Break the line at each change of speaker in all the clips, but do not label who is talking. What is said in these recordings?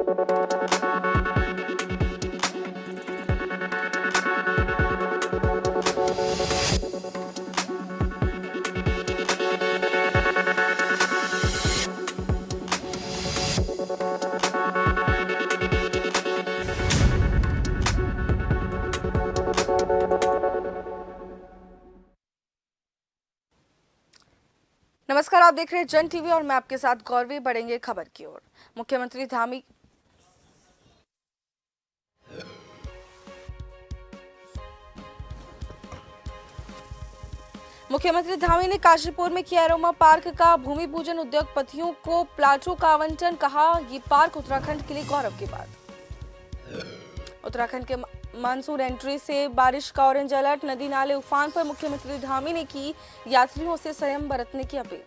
नमस्कार, आप देख रहे हैं जन टीवी और मैं आपके साथ गौरवी। बढ़ेंगे खबर की ओर। मुख्यमंत्री धामी ने काशीपुर में किया एरोमा पार्क का भूमि पूजन। उद्योगपतियों को प्लाटों का आवंटन। कहा, ये पार्क उत्तराखंड के लिए गौरव की बात। उत्तराखंड के मानसून एंट्री से बारिश का ऑरेंज अलर्ट। नदी नाले उफान पर। मुख्यमंत्री धामी ने की यात्रियों से संयम बरतने की अपील।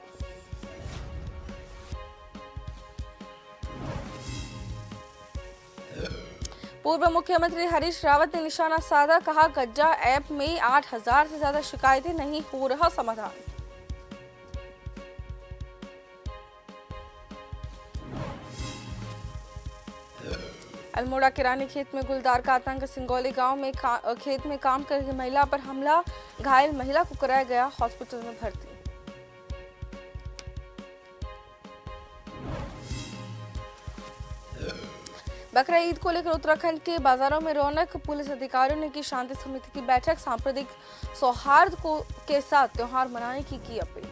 पूर्व मुख्यमंत्री हरीश रावत ने निशाना साधा। कहा, गज्जा ऐप में 8,000 से ज्यादा शिकायतें, नहीं हो रहा समाधान। अल्मोड़ा के रानी खेत में गुलदार का आतंक। सिंगौली गांव में खेत में काम कर रही महिला पर हमला। घायल महिला को कराया गया हॉस्पिटल में भर्ती। बकरा ईद को लेकर उत्तराखंड के बाजारों में रौनक। पुलिस अधिकारियों ने की शांति समिति की बैठक। सांप्रदायिक सौहार्द के साथ त्योहार मनाने की अपील।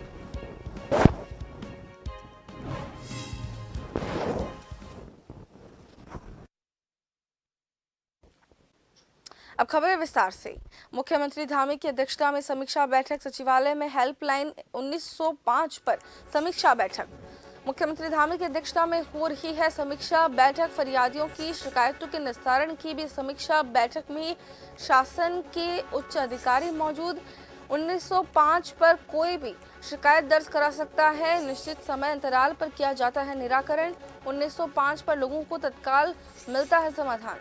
अब खबरें विस्तार से। मुख्यमंत्री धामी की अध्यक्षता में समीक्षा बैठक। सचिवालय में हेल्पलाइन 1905 पर समीक्षा बैठक। मुख्यमंत्री धामी की अध्यक्षता में हो रही है समीक्षा बैठक। फरियादियों की शिकायतों के निस्तारण की भी समीक्षा बैठक में शासन के उच्च अधिकारी मौजूद। 1905 पर कोई भी शिकायत दर्ज करा सकता है। निश्चित समय अंतराल पर किया जाता है निराकरण। 1905 पर लोगों को तत्काल मिलता है समाधान।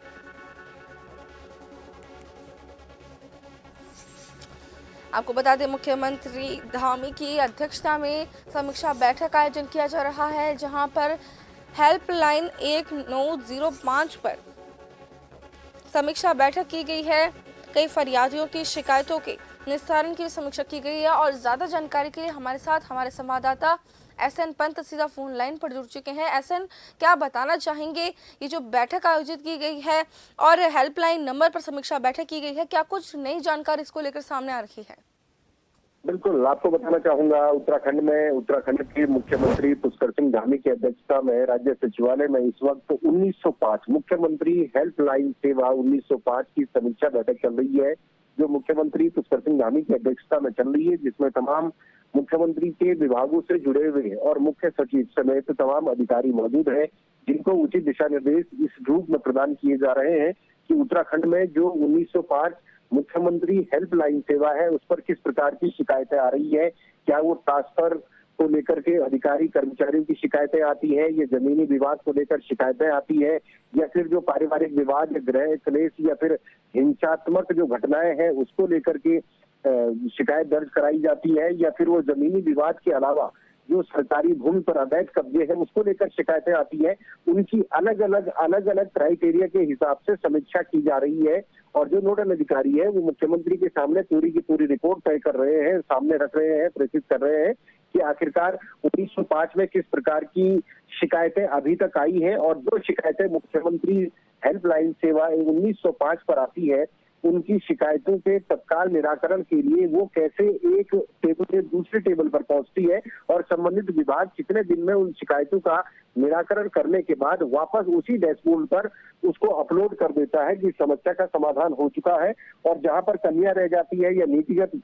आपको बता दें, मुख्यमंत्री धामी की अध्यक्षता में समीक्षा बैठक का आयोजन किया जा रहा है, जहां पर हेल्पलाइन 1905 पर समीक्षा बैठक की गई है। कई फरियादियों की शिकायतों के निस्तारण की समीक्षा की गई है। और ज्यादा जानकारी के लिए हमारे साथ हमारे संवाददाता SN पंत सीधा फोन लाइन पर जुड़ चुके हैं। SN, क्या बताना चाहेंगे, ये जो बैठक आयोजित की गई है और हेल्पलाइन नंबर पर समीक्षा बैठक की गई है, क्या कुछ नई जानकारी इसको लेकर सामने आ रही है?
बिल्कुल, आपको बताना चाहूंगा, उत्तराखंड के मुख्यमंत्री पुष्कर सिंह धामी की अध्यक्षता में राज्य सचिवालय में इस वक्त 1905 मुख्यमंत्री हेल्पलाइन सेवा 1905 की समीक्षा बैठक चल रही है, जो मुख्यमंत्री पुष्कर सिंह धामी की अध्यक्षता में चल रही है, जिसमें तमाम मुख्यमंत्री के विभागों से जुड़े हुए और मुख्य सचिव समेत तमाम अधिकारी मौजूद हैं, जिनको उचित दिशा निर्देश इस रूप में प्रदान किए जा रहे हैं कि उत्तराखंड में जो 1905 मुख्यमंत्री हेल्पलाइन सेवा है, उस पर किस प्रकार की शिकायतें आ रही है। क्या वो ट्रांसफर को लेकर के अधिकारी कर्मचारियों की शिकायतें आती है, या जमीनी विवाद को लेकर शिकायतें आती है, या फिर जो पारिवारिक विवाद, गृह क्लेश या फिर हिंसात्मक जो घटनाएं हैं उसको लेकर के शिकायत दर्ज कराई जाती है, या फिर वो जमीनी विवाद के अलावा जो सरकारी भूमि पर अवैध कब्जे हैं उसको लेकर शिकायतें आती है। उनकी अलग अलग क्राइटेरिया के हिसाब से समीक्षा की जा रही है। और जो नोडल अधिकारी है वो मुख्यमंत्री के सामने पूरी की पूरी रिपोर्ट तय कर रहे हैं, सामने रख रहे हैं, प्रेषित कर रहे हैं कि आखिरकार 1905 में किस प्रकार की शिकायतें अभी तक आई है, और जो शिकायतें मुख्यमंत्री हेल्पलाइन सेवा 1905 पर आती है, उनकी शिकायतों के तत्काल निराकरण के लिए वो कैसे एक टेबल से दूसरे टेबल पर पहुंचती है, और संबंधित विभाग कितने दिन में उन शिकायतों का निराकरण करने के बाद वापस उसी डैशबोर्ड पर उसको अपलोड कर देता है कि समस्या का समाधान हो चुका है। और जहां पर कमियां रह जाती है या नीतिगत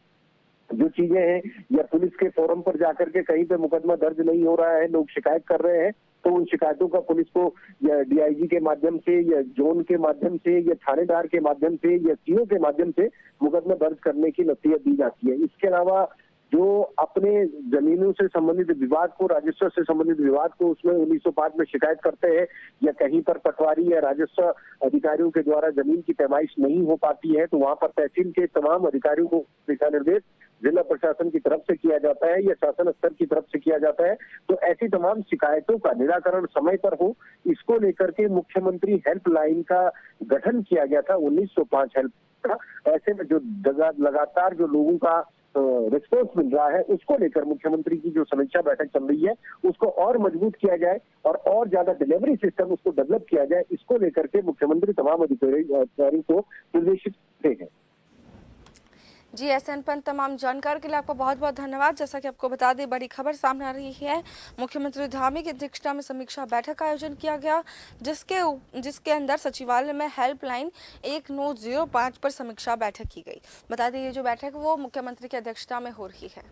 जो चीजें हैं, या पुलिस के फोरम पर जाकर के कहीं पे मुकदमा दर्ज नहीं हो रहा है, लोग शिकायत कर रहे हैं, तो उन शिकायतों का पुलिस को या DIG के माध्यम से, या जोन के माध्यम से, या थानेदार के माध्यम से, या CO के माध्यम से मुकदमा दर्ज करने की नसीहत दी जाती है। इसके अलावा जो अपने जमीनों से संबंधित विवाद को, राजस्व से संबंधित विवाद को उसमें 1905 में शिकायत करते हैं, या कहीं पर पटवारी या राजस्व अधिकारियों के द्वारा जमीन की पैमाइश नहीं हो पाती है, तो वहां पर तहसील के तमाम अधिकारियों को दिशा निर्देश जिला प्रशासन की तरफ से किया जाता है या शासन स्तर की तरफ से किया जाता है, तो ऐसी तमाम शिकायतों का निराकरण समय पर हो, इसको लेकर के मुख्यमंत्री हेल्पलाइन का गठन किया गया था 1905 हेल्प का। ऐसे में जो लगातार जो लोगों का रिस्पॉन्स मिल रहा है, उसको लेकर मुख्यमंत्री की जो समीक्षा बैठक चल रही है, उसको और मजबूत किया जाए और ज्यादा डिलीवरी सिस्टम उसको डेवलप किया जाए, इसको लेकर के मुख्यमंत्री तमाम अधिकारियों को निर्देशित करते हैं।
जी एसएन पंत, तमाम जानकारी के लिए आपका बहुत बहुत धन्यवाद। जैसा कि आपको बता दें, बड़ी खबर सामने आ रही है। मुख्यमंत्री धामी की अध्यक्षता में समीक्षा बैठक का आयोजन किया गया, जिसके अंदर सचिवालय में हेल्पलाइन 1905 पर समीक्षा बैठक की गई। बता दें, ये जो बैठक वो मुख्यमंत्री की अध्यक्षता में हो रही है।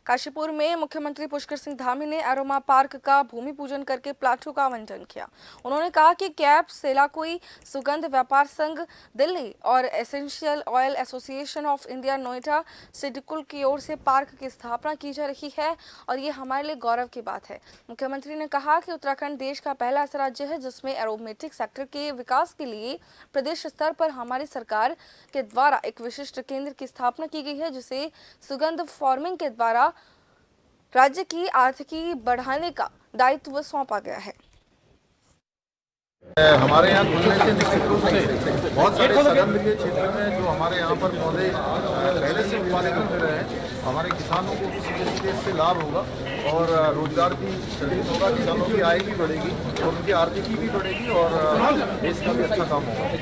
काशीपुर में मुख्यमंत्री पुष्कर सिंह धामी ने एरोमा पार्क का भूमि पूजन करके प्लाटों का आवंटन किया। उन्होंने कहा कि कैप, सेलाकुई सुगंध व्यापार संघ दिल्ली और essential oil association of India Noida SIDCUL की ओर से पार्क की स्थापना की जा रही है और ये हमारे लिए गौरव की बात है। मुख्यमंत्री ने कहा कि उत्तराखंड देश का पहला ऐसा राज्य है जिसमें एरोमेटिक सेक्टर के विकास के लिए प्रदेश स्तर पर हमारी सरकार के द्वारा एक विशिष्ट केंद्र की स्थापना की गई है, जिसे सुगंध फार्मिंग के द्वारा राज्य की आर्थिकी बढ़ाने का दायित्व सौंपा गया है।
हमारे यहाँ खुलने से निश्चित रूप से बहुत सारे संगमलीय क्षेत्र में जो हमारे यहाँ पर पौधे पहले से उत्पादित होते रहे हैं, हमारे किसानों को सीधे इससे लाभ होगा और रोजगार भी सृजित होगा, किसानों की आय भी बढ़ेगी और उनकी आर्थिकी भी बढ़ेगी और देश का भी अच्छा काम होगा।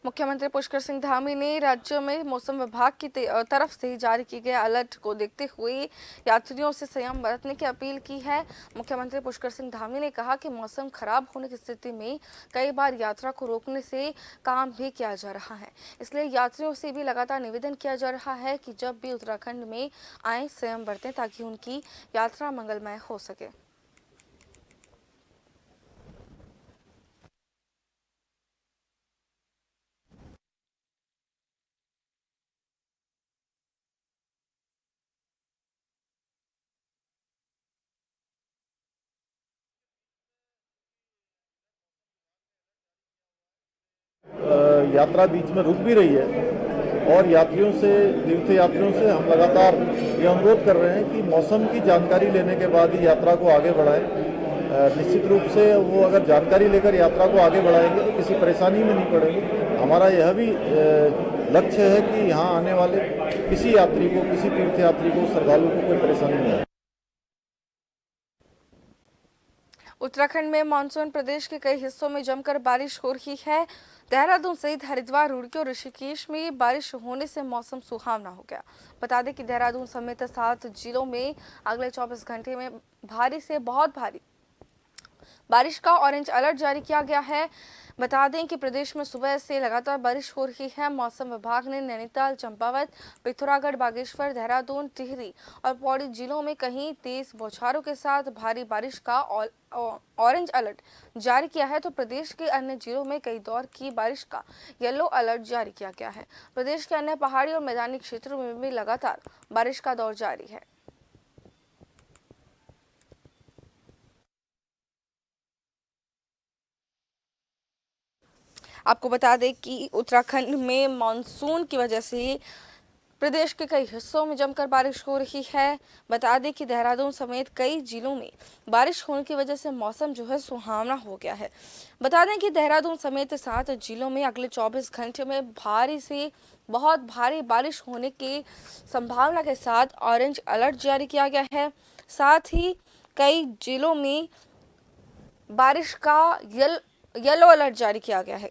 मुख्यमंत्री पुष्कर सिंह धामी ने राज्य में मौसम विभाग की तरफ से जारी किए गए अलर्ट को देखते हुए यात्रियों से संयम बरतने की अपील की है। मुख्यमंत्री पुष्कर सिंह धामी ने कहा कि मौसम खराब होने की स्थिति में कई बार यात्रा को रोकने से काम भी किया जा रहा है, इसलिए यात्रियों से भी लगातार निवेदन किया जा रहा है कि जब भी उत्तराखंड में आए संयम बरतें ताकि उनकी यात्रा मंगलमय हो सके।
यात्रा बीच में रुक भी रही है और तीर्थ यात्रियों से हम लगातार ये अनुरोध कर रहे हैं कि मौसम की जानकारी लेने के बाद ही यात्रा को आगे बढ़ाएं। निश्चित रूप से वो अगर जानकारी लेकर यात्रा को आगे बढ़ाएंगे तो किसी परेशानी में नहीं पड़ेंगे। हमारा यह भी लक्ष्य है कि यहाँ आने वाले किसी यात्री को, किसी तीर्थ यात्री को, श्रद्धालु को कोई परेशानी नहीं आए।
उत्तराखंड में मानसून प्रदेश के कई हिस्सों में जमकर बारिश हो रही है। देहरादून सहित हरिद्वार, रुड़की और ऋषिकेश में बारिश होने से मौसम सुहावना हो गया। बता दें कि देहरादून समेत 7 जिलों में अगले 24 घंटे में भारी से बहुत भारी बारिश का ऑरेंज अलर्ट जारी किया गया है। बता दें कि प्रदेश में सुबह से लगातार बारिश हो रही है। मौसम विभाग ने नैनीताल, चंपावत, पिथौरागढ़, बागेश्वर, देहरादून, टिहरी और पौड़ी जिलों में कहीं तेज बौछारों के साथ भारी बारिश का ऑरेंज अलर्ट जारी किया है, तो प्रदेश के अन्य जिलों में कई दौर की बारिश का येलो अलर्ट जारी किया गया है। प्रदेश के अन्य पहाड़ी और मैदानी क्षेत्रों में भी लगातार बारिश का दौर जारी है। आपको बता दें कि उत्तराखंड में मानसून की वजह से प्रदेश के कई हिस्सों में जमकर बारिश हो रही है। बता दें कि देहरादून समेत कई जिलों में बारिश होने की वजह से मौसम जो है सुहावना हो गया है। बता दें कि देहरादून समेत 7 जिलों में अगले 24 घंटे में भारी से बहुत भारी बारिश होने की संभावना के साथ ऑरेंज अलर्ट जारी किया गया है। साथ ही कई जिलों में बारिश का येलो अलर्ट जारी किया गया है।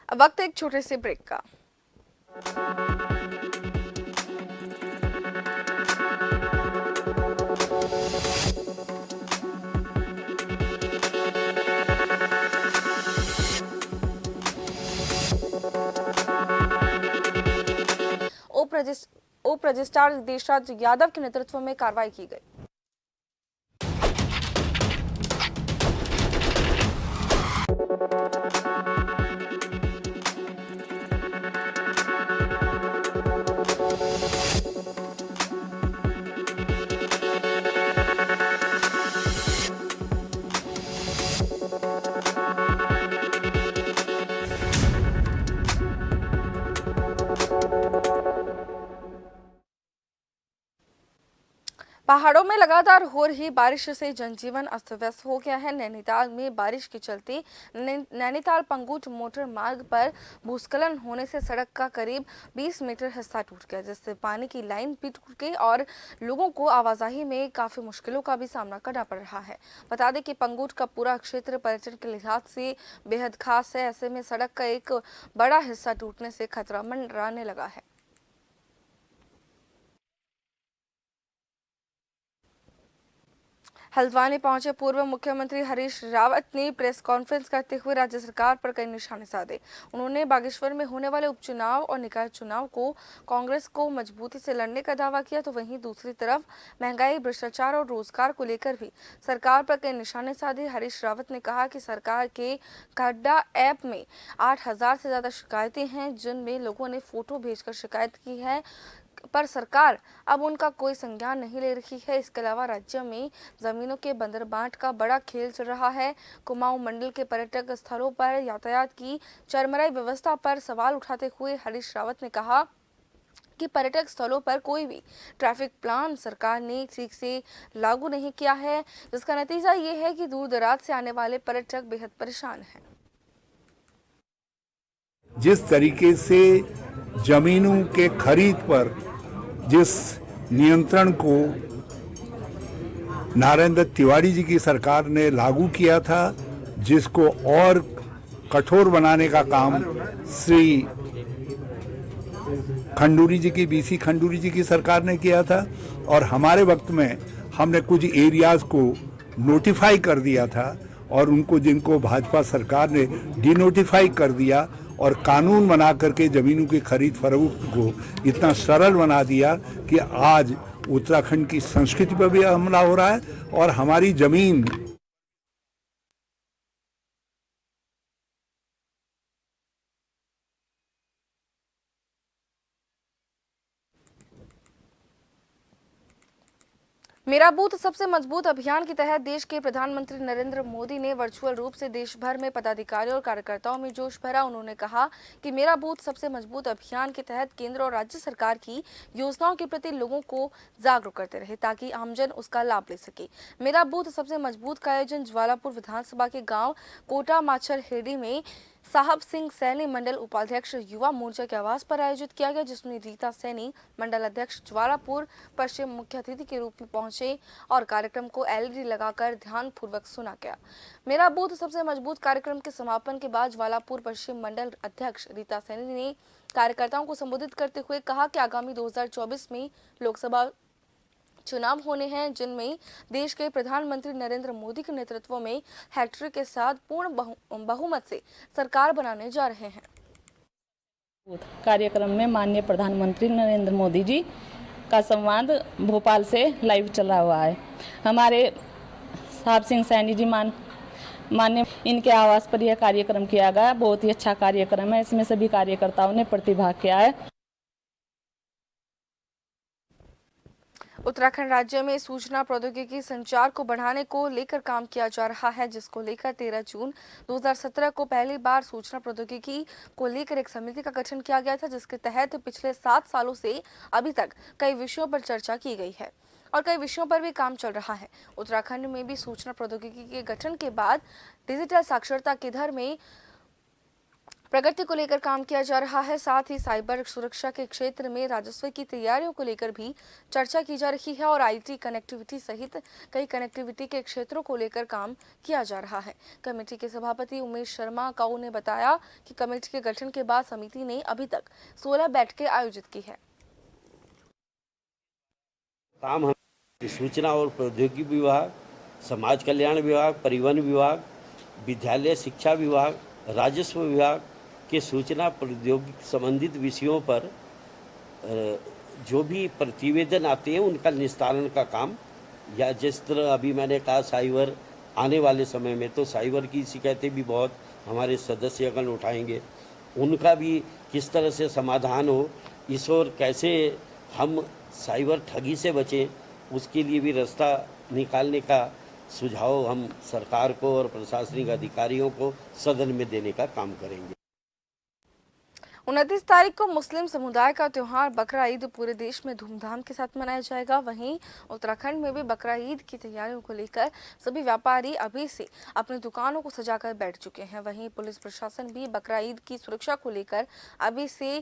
अब वक्त एक छोटे से ब्रेक का। उप रजिस्ट्रार देशराज यादव के नेतृत्व में कार्रवाई की गई। पहाड़ों में लगातार हो रही बारिश से जनजीवन अस्त व्यस्त हो गया है। नैनीताल में बारिश के चलते नैनीताल पंगुट मोटर मार्ग पर भूस्खलन होने से सड़क का करीब 20 मीटर हिस्सा टूट गया, जिससे पानी की लाइन भी टूट गई और लोगों को आवाजाही में काफी मुश्किलों का भी सामना करना पड़ रहा है। बता दें कि पंगुट का पूरा क्षेत्र पर्यटन के लिहाज से बेहद खास है। ऐसे में सड़क का एक बड़ा हिस्सा टूटने से खतरा मंडराने लगा है। हल्द्वानी पहुंचे पूर्व मुख्यमंत्री हरीश रावत ने प्रेस कॉन्फ्रेंस करते हुए राज्य सरकार पर कई निशाने साधे। उन्होंने बागेश्वर में होने वाले उपचुनाव और निकाय चुनाव को कांग्रेस को मजबूती से लड़ने का दावा किया, तो वहीं दूसरी तरफ महंगाई, भ्रष्टाचार और रोजगार को लेकर भी सरकार पर कई निशाने साधे। हरीश रावत ने कहा कि सरकार के खड्डा ऐप में 8,000 से ज्यादा शिकायतें हैं, जिनमें लोगों ने फोटो भेजकर शिकायत की है, पर सरकार अब उनका कोई संज्ञान नहीं ले रही है। इसके अलावा राज्य में जमीनों के बंदरबांट का बड़ा खेल चल रहा है। कुमाऊं मंडल के पर्यटक स्थलों पर यातायात की चरमराई व्यवस्था पर सवाल उठाते हुए हरीश रावत ने कहा कि पर्यटक स्थलों पर कोई भी ट्रैफिक प्लान सरकार ने ठीक से लागू नहीं किया है, जिसका नतीजा ये है कि दूर दराज से आने वाले पर्यटक बेहद परेशान हैं।
जिस तरीके से जमीनों के खरीद पर जिस नियंत्रण को नारायण दत्त तिवारी जी की सरकार ने लागू किया था, जिसको और कठोर बनाने का काम श्री खंडूरी जी की, बीसी खंडूरी जी की सरकार ने किया था, और हमारे वक्त में हमने कुछ एरियाज को नोटिफाई कर दिया था और उनको, जिनको भाजपा सरकार ने डिनोटिफाई कर दिया और कानून बना करके जमीनों की खरीद फरोख्त को इतना सरल बना दिया कि आज उत्तराखंड की संस्कृति पर भी हमला हो रहा है और हमारी जमीन
मेरा बूथ सबसे मजबूत अभियान के तहत देश के प्रधानमंत्री नरेंद्र मोदी ने वर्चुअल रूप से देश भर में पदाधिकारियों और कार्यकर्ताओं में जोश भरा। उन्होंने कहा कि मेरा बूथ सबसे मजबूत अभियान के तहत केंद्र और राज्य सरकार की योजनाओं के प्रति लोगों को जागरूक करते रहे, ताकि आमजन उसका लाभ ले सके। मेरा बूथ सबसे मजबूत का आयोजन ज्वालापुर विधानसभा के गाँव कोटा माछर हेड़ी में साहब सिंह सैनी मंडल उपाध्यक्ष युवा मोर्चा के आवास पर आयोजित किया गया, जिसमें रीता सैनी मंडल अध्यक्ष ज्वालापुर पश्चिम मुख्य अतिथि के रूप में पहुंचे और कार्यक्रम को एलईडी लगाकर ध्यानपूर्वक सुना गया। मेरा बूथ सबसे मजबूत कार्यक्रम के समापन के बाद ज्वालापुर पश्चिम मंडल अध्यक्ष रीता सैनी ने कार्यकर्ताओं को संबोधित करते हुए कहा कि आगामी 2024 में लोकसभा चुनाव होने हैं, जिनमें देश के प्रधानमंत्री नरेंद्र मोदी के नेतृत्व में हैट्रिक के साथ पूर्ण बहुमत से सरकार बनाने जा रहे हैं।
कार्यक्रम में माननीय प्रधानमंत्री नरेंद्र मोदी जी का संवाद भोपाल से लाइव चला हुआ है। हमारे साहब सिंह सैनी जी माननीय इनके आवास पर यह कार्यक्रम किया गया। बहुत ही अच्छा कार्यक्रम है, इसमें सभी कार्यकर्ताओं ने प्रतिभाग किया है।
उत्तराखंड राज्य में सूचना प्रौद्योगिकी संचार को बढ़ाने को लेकर काम किया जा रहा है, जिसको लेकर 13 जून 2017 को पहली बार सूचना प्रौद्योगिकी को लेकर एक समिति का गठन किया गया था, जिसके तहत पिछले 7 सालों से अभी तक कई विषयों पर चर्चा की गई है और कई विषयों पर भी काम चल रहा है। उत्तराखंड में भी सूचना प्रौद्योगिकी के गठन के बाद डिजिटल साक्षरता के दर में प्रगति को लेकर काम किया जा रहा है। साथ ही साइबर सुरक्षा के क्षेत्र में राजस्व की तैयारियों को लेकर भी चर्चा की जा रही है और आईटी कनेक्टिविटी सहित कई कनेक्टिविटी के क्षेत्रों को लेकर काम किया जा रहा है। कमेटी के सभापति उमेश शर्मा काऊ ने बताया कि कमेटी के गठन के बाद समिति ने अभी तक 16 बैठकें आयोजित की है।
काम हम सूचना और प्रौद्योगिकी विभाग, समाज कल्याण विभाग, परिवहन विभाग, विद्यालय शिक्षा विभाग, राजस्व विभाग के सूचना प्रौद्योगिकी संबंधित विषयों पर जो भी प्रतिवेदन आते हैं उनका निस्तारण का काम, या जिस तरह अभी मैंने कहा साइबर आने वाले समय में तो साइबर की शिकायतें भी बहुत हमारे सदस्यगण उठाएंगे, उनका भी किस तरह से समाधान हो, इस ओर कैसे हम साइबर ठगी से बचें, उसके लिए भी रास्ता निकालने का सुझाव हम सरकार को और प्रशासनिक अधिकारियों को सदन में देने का काम करेंगे।
29 तारीख को मुस्लिम समुदाय का त्योहार बकरा ईद पूरे देश में धूमधाम के साथ मनाया जाएगा। वहीं उत्तराखंड में भी बकरा ईद की तैयारियों को लेकर सभी व्यापारी अभी से अपनी दुकानों को सजाकर बैठ चुके हैं। वहीं पुलिस प्रशासन भी बकरा ईद की सुरक्षा को लेकर अभी से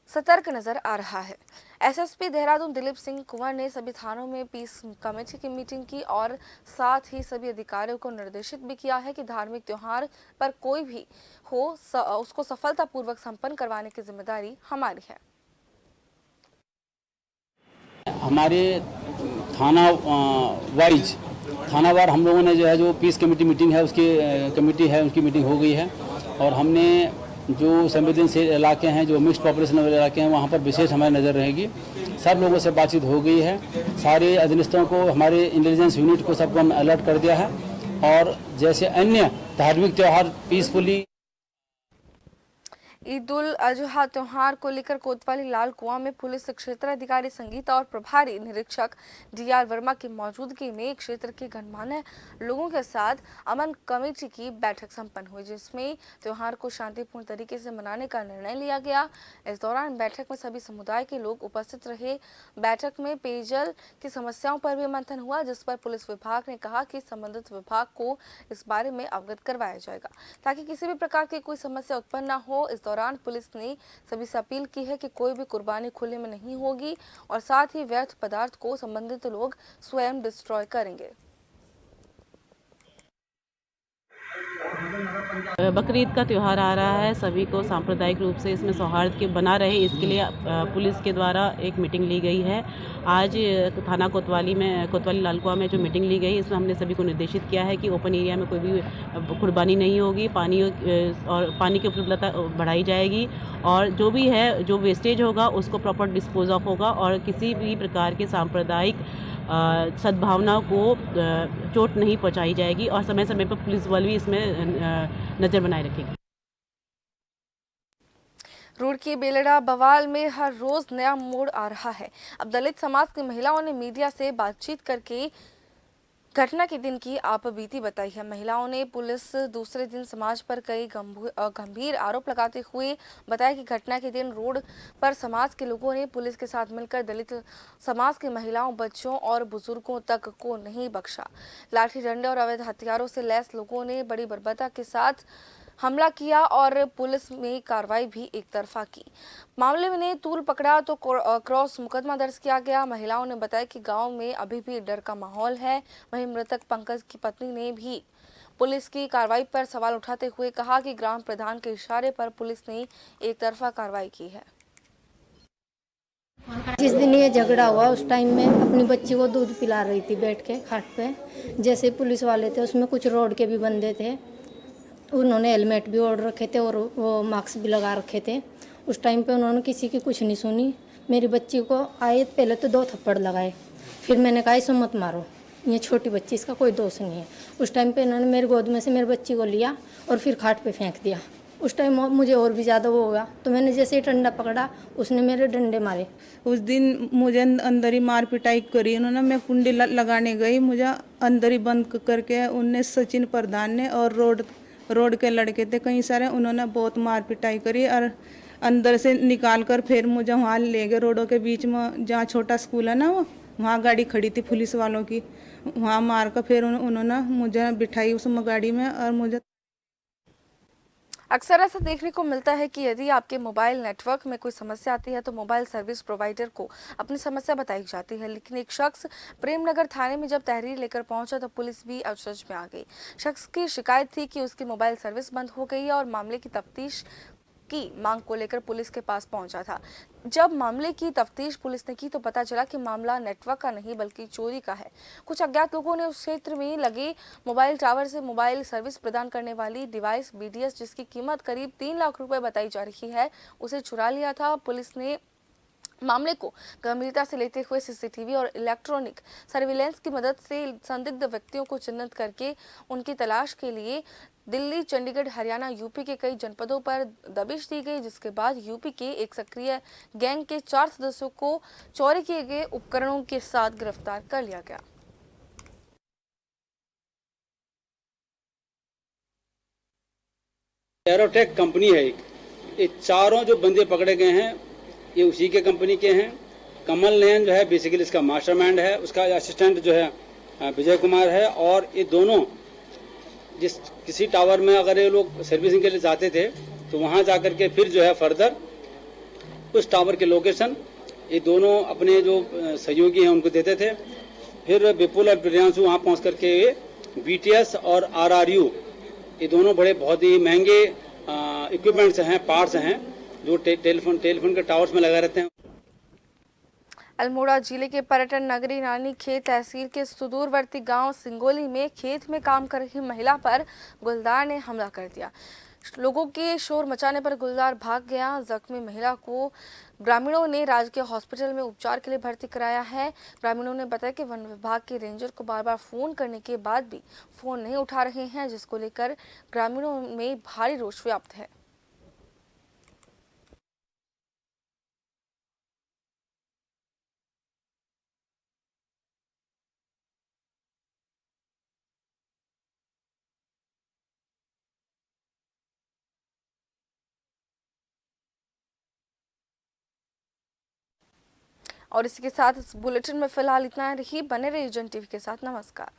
सतर्क नजर आ रहा है। एसएसपी देहरादून दिलीप सिंह कुंवर ने सभी थानों में पीस कमेटी की मीटिंग की और साथ ही सभी अधिकारियों को निर्देशित भी किया है कि धार्मिक त्योहार पर कोई भी हो उसको सफलतापूर्वक संपन्न करवाने की जिम्मेदारी हमारी है।
हमारे थाना वाइज थानावार हम लोगों ने जो है जो पीस कमेटी मीटिंग है उसकी कमेटी है उनकी मीटिंग हो गई है और हमने जो संवेदनशील इलाके हैं जो मिक्स्ड पॉपुलेशन वाले इलाके हैं वहाँ पर विशेष हमारी नज़र रहेगी। सब लोगों से बातचीत हो गई है, सारे अधीनस्थों को हमारे इंटेलिजेंस यूनिट को सबको हम अलर्ट कर दिया है और जैसे अन्य धार्मिक त्यौहार पीसफुली।
ईद उल अजहा त्योहार को लेकर कोतवाली लाल कुआं में पुलिस क्षेत्राधिकारी संगीता और प्रभारी निरीक्षक डीआर वर्मा की मौजूदगी में क्षेत्र के गणमान्य लोगों के साथ अमन कमेटी की बैठक संपन्न हुई, जिसमें त्योहार को शांतिपूर्ण तरीके से मनाने का निर्णय लिया गया। इस दौरान बैठक में सभी समुदाय के लोग उपस्थित रहे। बैठक में पेयजल की समस्याओं पर भी मंथन हुआ, जिस पर पुलिस विभाग ने कहा कि संबंधित विभाग को इस बारे में अवगत करवाया जाएगा ताकि किसी भी प्रकार की कोई समस्या उत्पन्न न हो। इस दौरान पुलिस ने सभी से अपील की है कि कोई भी कुर्बानी खुले में नहीं होगी और साथ ही व्यर्थ पदार्थ को संबंधित लोग स्वयं डिस्ट्रॉय करेंगे।
बकरीद का त्यौहार आ रहा है, सभी को सांप्रदायिक रूप से इसमें सौहार्द के बना रहे इसके लिए पुलिस के द्वारा एक मीटिंग ली गई है। आज थाना कोतवाली लाल कुआं में जो मीटिंग ली गई इसमें हमने सभी को निर्देशित किया है कि ओपन एरिया में कोई भी कुर्बानी नहीं होगी, पानी की उपलब्धता बढ़ाई जाएगी और जो भी है जो वेस्टेज होगा उसको प्रॉपर डिस्पोज ऑफ होगा और किसी भी प्रकार के सांप्रदायिक सद्भावना को चोट नहीं पहुंचाई जाएगी और समय समय पर पुलिस बल भी इसमें नज़र बनाए रखेगी।
रुड़की बेलड़ा बवाल में हर रोज नया मोड़ आ रहा है। अब दलित समाज की महिलाओं ने मीडिया से बातचीत करके घटना के दिन की आप बीती बताई है। महिलाओं ने पुलिस दूसरे दिन समाज पर कई गंभीर आरोप लगाते हुए बताया कि घटना के दिन रोड पर समाज के लोगों ने पुलिस के साथ मिलकर दलित समाज की महिलाओं, बच्चों और बुजुर्गों तक को नहीं बख्शा। लाठी डंडे और अवैध हथियारों से लैस लोगों ने बड़ी बर्बरता के साथ हमला किया और पुलिस में कार्रवाई भी एक तरफा की। मामले में तूल पकड़ा तो क्रॉस मुकदमा दर्ज किया गया। महिलाओं ने बताया कि गांव में अभी भी डर का माहौल है। वहीं मृतक पंकज की पत्नी ने भी पुलिस की कार्रवाई पर सवाल उठाते हुए कहा कि ग्राम प्रधान के इशारे पर पुलिस ने एक तरफा कार्रवाई की है।
जिस दिन ये झगड़ा हुआ उस टाइम में अपनी बच्ची को दूध पिला रही थी बैठ के खाट पे। जैसे पुलिस वाले थे उसमें कुछ रोड के भी बंदे थे, उन्होंने हेलमेट भी ओढ़ रखे थे और वो मास्क भी लगा रखे थे। उस टाइम पे उन्होंने किसी की कुछ नहीं सुनी। मेरी बच्ची को आए पहले तो 2 थप्पड़ लगाए, फिर मैंने कहा इसे मत मारो, ये छोटी बच्ची, इसका कोई दोष नहीं है। उस टाइम पे इन्होंने मेरी गोद में से मेरी बच्ची को लिया और फिर खाट पे फेंक दिया। उस टाइम मुझे और भी ज़्यादा वो हुआ तो मैंने जैसे ही डंडा पकड़ा उसने मेरे डंडे मारे।
उस दिन मुझे अंदर ही मार पिटाई करी उन्होंने। मैं कुंडी लगाने गई, मुझे अंदर ही बंद करके उनने सचिन प्रधान ने और रोड के लड़के थे कई सारे, उन्होंने बहुत मार पिटाई करी और अंदर से निकाल कर फिर मुझे वहाँ ले गए रोडों के बीच में जहाँ छोटा स्कूल है ना वहाँ गाड़ी खड़ी थी पुलिस वालों की, वहाँ मार कर फिर उन्होंने मुझे बिठाई उस गाड़ी में और मुझे।
अक्सर ऐसा देखने को मिलता है कि यदि आपके मोबाइल नेटवर्क में कोई समस्या आती है तो मोबाइल सर्विस प्रोवाइडर को अपनी समस्या बताई जाती है, लेकिन एक शख्स प्रेमनगर थाने में जब तहरीर लेकर पहुंचा तो पुलिस भी अचरज में आ गई। शख्स की शिकायत थी कि उसकी मोबाइल सर्विस बंद हो गई और मामले की तफ्तीश की मांग को लेकर पुलिस के पास पहुंचा था। जब मामले की तफ्तीश पुलिस ने की तो पता चला कि मामला नेटवर्क का नहीं बल्कि चोरी का है। कुछ अज्ञात लोगों ने उस क्षेत्र में लगे मोबाइल टावर से मोबाइल सर्विस प्रदान करने वाली डिवाइस BDS, जिसकी कीमत करीब 3 लाख रुपए बताई जा रही है, उसे चुरा लिया था। पुलिस ने मामले को गंभीरता से लेते हुए सीसीटीवी और इलेक्ट्रॉनिक सर्विलांस की मदद से संदिग्ध व्यक्तियों को चिन्हित करके उनकी तलाश के लिए दिल्ली, चंडीगढ़, हरियाणा, यूपी के कई जनपदों पर दबिश दी गई, जिसके बाद यूपी के एक सक्रिय गैंग के 4 सदस्यों को चोरी किए गए उपकरणों के साथ गिरफ्तार कर लिया गया।
एरोटेक कंपनी है एक, ये चारों जो बंदे पकड़े गए हैं ये उसी के कंपनी के हैं। कमल नयन जो है बेसिकली इसका मास्टरमाइंड है, उसका असिस्टेंट जो है विजय कुमार है। और ये दोनों जिस किसी टावर में अगर ये लोग सर्विसिंग के लिए जाते थे तो वहाँ जाकर के फिर जो है फर्दर उस टावर के लोकेशन ये दोनों अपने जो सहयोगी हैं उनको देते थे। फिर विपुल और प्रियांशु वहाँ पहुँच करके BTS और RRU ये दोनों बड़े बहुत ही महंगे इक्विपमेंट्स हैं, पार्ट्स हैं जो टेलीफोन के टावर्स में लगा रहते हैं।
अल्मोड़ा जिले के पर्यटन नगरी रानीखेत तहसील के सुदूरवर्ती गांव सिंगोली में खेत में काम कर रही महिला पर गुलदार ने हमला कर दिया। लोगों के शोर मचाने पर गुलदार भाग गया। जख्मी महिला को ग्रामीणों ने राजकीय हॉस्पिटल में उपचार के लिए भर्ती कराया है। ग्रामीणों ने बताया कि वन विभाग के रेंजर को बार बार फोन करने के बाद भी फोन नहीं उठा रहे हैं, जिसको लेकर ग्रामीणों में भारी रोष व्याप्त है। और इसी के साथ इस बुलेटिन में फिलहाल इतना ही। बने रहिए एजेंट टीवी के साथ। नमस्कार।